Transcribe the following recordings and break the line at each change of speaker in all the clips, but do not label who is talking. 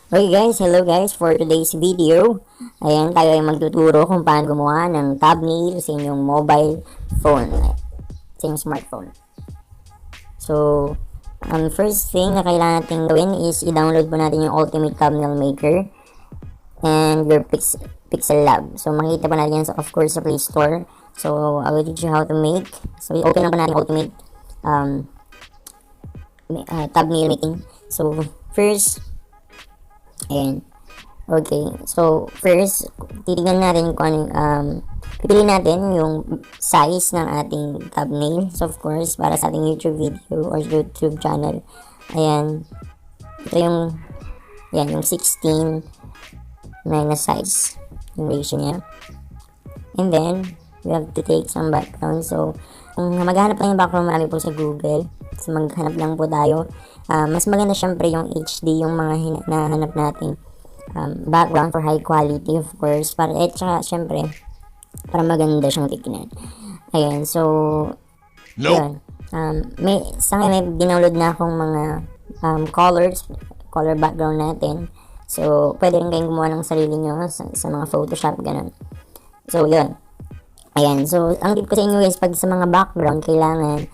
Okay guys, hello guys for today's video. Ayan, tayo ay magtuturo kung paano gumawa ng thumbnail sa inyong mobile phone, sa inyong smartphone. So, ang first thing na kailangan natin gawin is i-download po natin yung Ultimate Thumbnail Maker and your Pixel Lab. So, makikita po natin yan of course sa Play Store. So, I will teach you how to make. So, i-open lang po natin Ultimate Thumbnail Making. So, first, ayan. Okay. So, first, titignan natin kung ano, pipili natin yung size ng ating thumbnail. So, of course, para sa ating YouTube video or YouTube channel. Ayan. Ito yung, ayan, yung 16 na size. Yung ratio niya. And then, we have to take some background. So, kung maghanap lang yung background, marami po sa Google. So, maghanap lang po tayo. Mas maganda syempre yung HD, yung mga nahanap natin background for high quality of course. Para, tsaka syempre, para maganda siyang tignan. Ayan, so, yun. Sa akin, may dinownload na akong mga color background natin. So, pwede rin kayong gumawa ng sarili nyo sa mga Photoshop, ganun. So, yun. Ayan, so, ang tip ko sa inyo is pag sa mga background, kailangan,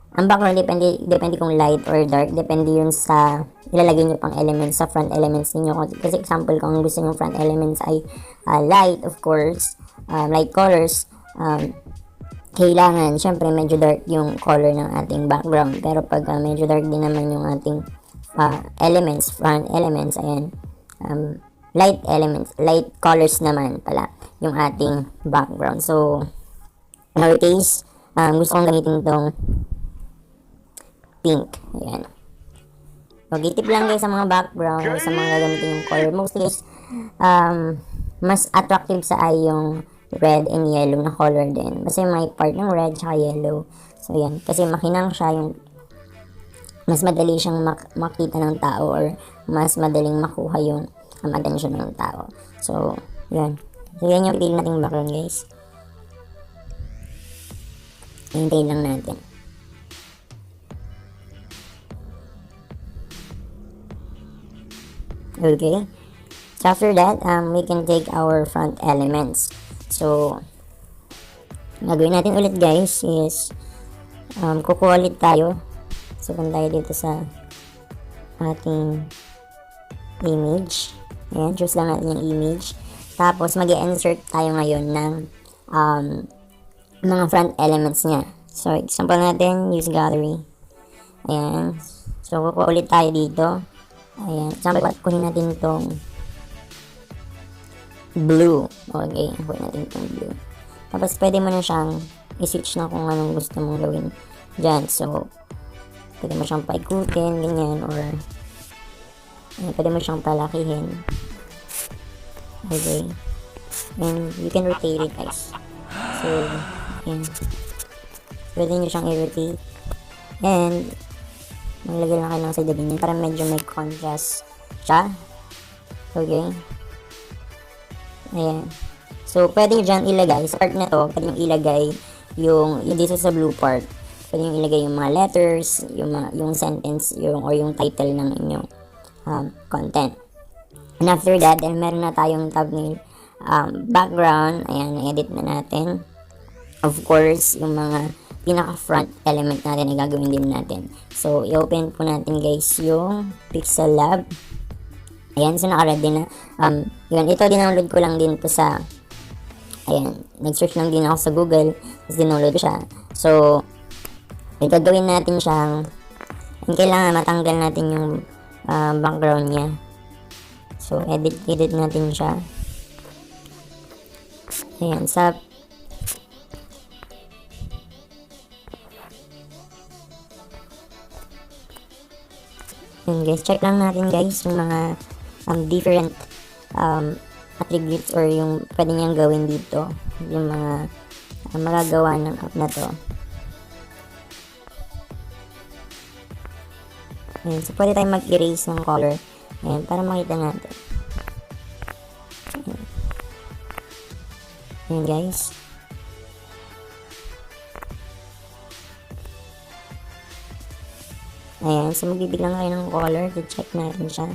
ang background, depende kung light or dark, depende yun sa ilalagay nyo pang elements sa front elements niyo. Kasi example, kung gusto nyo front elements ay light, of course, light colors, kailangan, syempre, medyo dark yung color ng ating background. Pero pag medyo dark din naman yung ating elements, front elements, ayan, light elements, light colors naman pala yung ating background. So, in our case, gusto kong gamitin itong pink. Ayan. Mag-itip lang guys sa mga background, sa mga gagamitin yung color. Mostly guys, mas attractive sa eye yung red and yellow na color din. Kasi may part ng red tsaka yellow. So, yan. Kasi makinang siya yung mas madali siyang makita ng tao or mas madaling makuha yung attention ng tao. So, yan. So, yan yung pili nating background guys. Hintayin lang natin. Okay. So, after that, we can take our front elements. So, gagawin natin ulit guys is kukuha ulit tayo. So, punta tayo dito sa ating image. Ayan, choose lang natin yung image. Tapos, mag-insert tayo ngayon ng mga front elements niya. So, example natin, use gallery. Ayan. So, kukuha ulit tayo dito. Ayan. Example, kunin natin itong blue. Okay, kunin natin itong blue. Tapos, pwede mo na siyang i-switch na kung anong gusto mong gawin dyan. So, pwede mo siyang paikutin, ganyan, or pwede mo siyang palakihin. Okay. And you can rotate it, guys. So, ayan. Pwede nyo siyang i-rotate. And, maglagay lang kayo ng side ganyan para medyo may contrast siya. Okay. Ayan. So, pwede nyo dyan ilagay. Sa part na to, pwede nyo ilagay yung dito sa blue part. Pwede nyo ilagay yung mga letters, yung sentence, or yung title ng inyong content. And after that, then meron na tayong thumbnail background. Ayan, na-edit na natin. Of course, yung mga pinaka-front element natin ay gagawin din natin. So, i-open po natin guys yung Pixel Lab. Ayan, so naka-ready na. Yun, ito dinownload ko lang din po sa, ayan, nag-search lang din ako sa Google, tapos dinownload ko siya. So, ito gawin natin siyang, kailangan matanggal natin yung background niya. So, edit natin siya. Ayan, sa yun guys, check lang natin guys yung mga different attributes or yung pwede niyang gawin dito, yung mga magagawa ng app na to. Ayan, so pwede tayong mag-erase ng color. Ayan, para makita natin. Ayan guys. Ayan, so magbibiglang kayo ng color, check natin siya.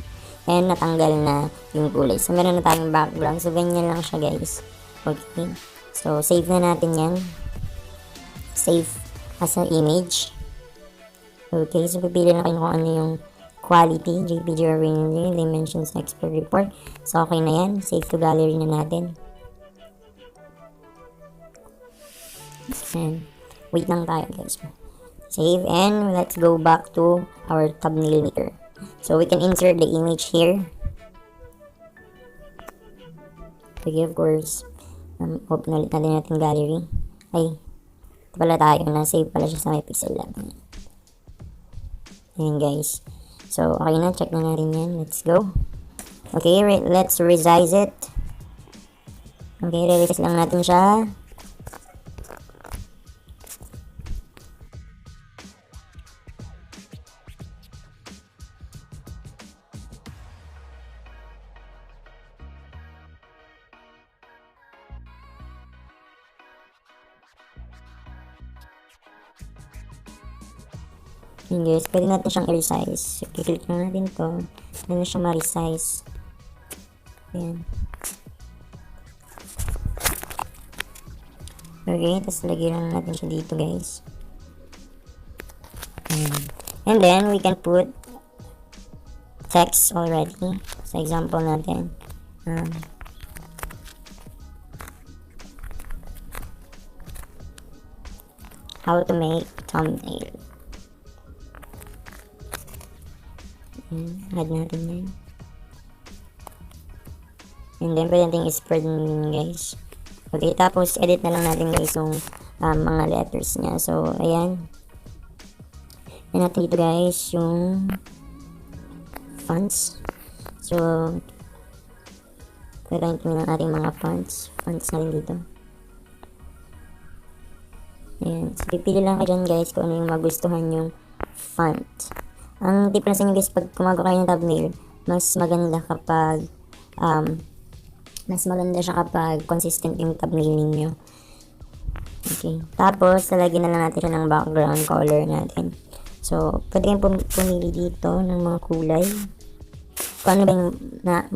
And natanggal na yung kulay. So meron na tayong background. So ganyan lang siya guys. Okay. So save na natin yan. Save as an image. Okay, so pipili na kayo kung ano yung quality, JPG or render, dimensions, export report. So okay na yan. Save to gallery na natin. And wait lang tayo guys. Save and let's go back to our thumbnail maker. So we can insert the image here. Okay, of course. Open ulit natin gallery. Ay, ito pala tayo. Na-save pala siya sa my Pixel Lab. Ayan guys. So, okay na. Check na natin yan. Let's go. Okay, let's resize it. Okay, resize lang natin siya. Yun guys, pwede natin siyang i-resize. I-click na natin to. Pwede na siya ma-resize. Ayan. Okay, tapos lagyan lang natin siya dito guys. Ayan. And then, we can put text already. Sa example natin. How to make thumbnail. Add natin yan. And then, pwede natin i-spread yun guys. Okay, tapos edit na lang natin guys yung mga letters niya. So, ayan. Ayan natin dito guys yung fonts. So, pwede natin natin mga fonts. Fonts natin dito. Ayan. So, pipili lang kayo dyan guys kung ano yung magustuhan yung font. Ang tip na sa inyo guys, pag gumagawa kayo ng thumbnail, mas maganda siya kapag consistent yung thumbnail ninyo. Okay. Tapos, lalagyan na lang natin siya ng background color natin. So, pwede kayong pumili dito ng mga kulay. Kung ano ba yung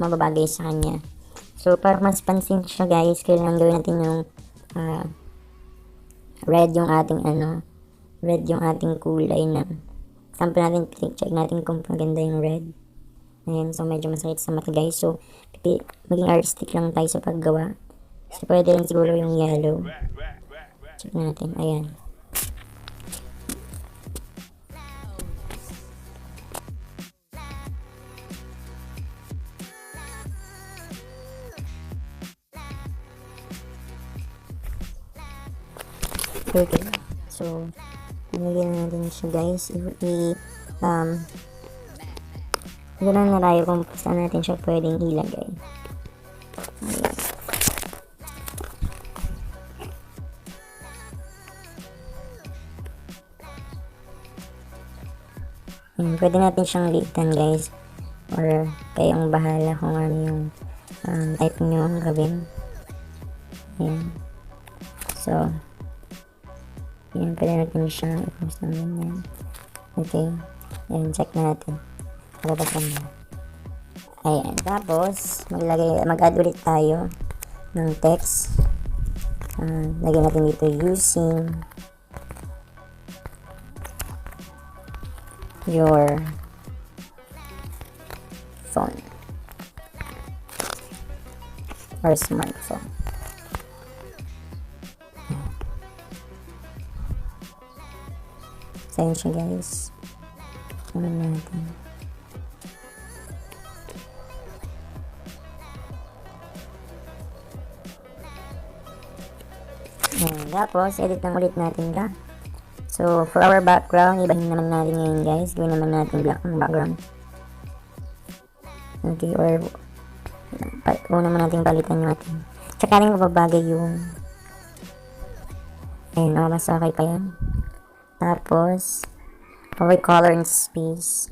mababagay sa kanya. So, para mas pansin siya guys, kailangan gawin natin yung red yung ating kulay na sample natin, check natin kung maganda yung red. Ayan, so medyo masakit sa mata guys. So, maging artistic lang tayo sa paggawa. So, pwede rin siguro yung yellow. Check natin, ayan. Okay, so nilagyan natin siya guys. Ganoon na tayo kung saan natin siya pwedeng ilagay. Ayan, pwede natin siyang liitan guys. Or kayong bahala kung ano yung type nyo ang gawin. Ayan. So, ayan, pwede natin siyang i-post ng ganyan. Okay. Ayan, check natin. Palabasan na. Ayan. Tapos, mag-add ulit tayo ng text. Lagyan natin dito using your phone or smartphone. Ayan siya guys. Ano natin. Ayan. Tapos, edit lang ulit natin ka. So, for our background, ibahin naman natin ngayon guys. Gawin naman natin black ang background. Okay, or naman natin palitan yung ating. Tsaka rin mababagay yung ayun, mas okay pa yan. Tapos, power color and space.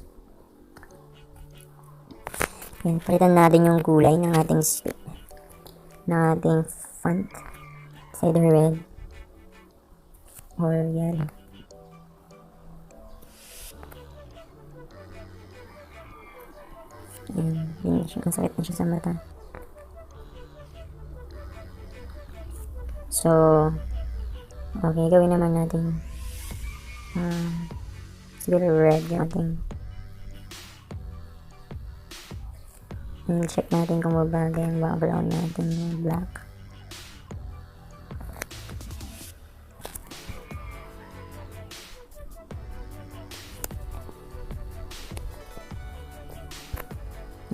Ayan, palitan natin yung kulay ng ating font. Either red or yellow. Yun, masakit na siya sa mata. So, okay, gawin naman natin siguro red yung ating check natin kung babagay yung background natin yung black.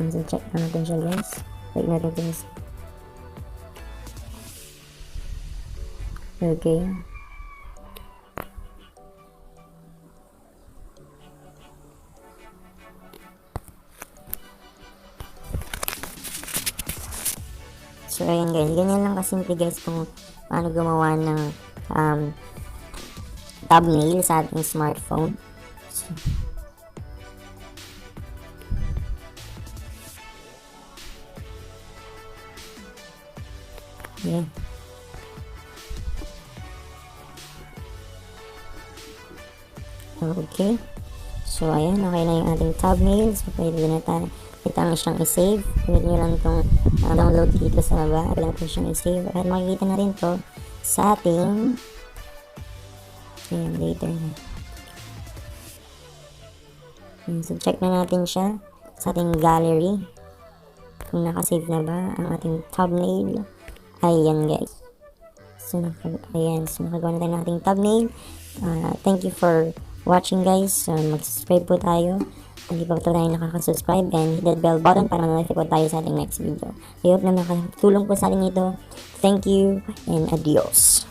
So, check natin siya guys. Check natin guys. Okay. So, ayan guys. Ganyan lang kasimple guys kung paano gumawa ng thumbnail sa ating smartphone. So, yeah. Okay. So, ayan. Okay na yung ating thumbnail. So, pwede na tayo. Ito lang siyang i-save. Pwede nyo lang itong download dito sa baba. Pwede natin siyang i-save. At makikita na rin to sa ating later na. So, check na natin siya sa ating gallery. Kung nakasave na ba ang ating thumbnail. Ayan guys. So, ayan. So, nakagawa na tayo ng ating thumbnail. Thank you for watching guys. Mag-subscribe po tayo. Hindi pa tayo nakaka-subscribe and hit that bell button para ma-notify po tayo sa ating next video. I hope na makatulong po sa ating ito. Thank you and adios.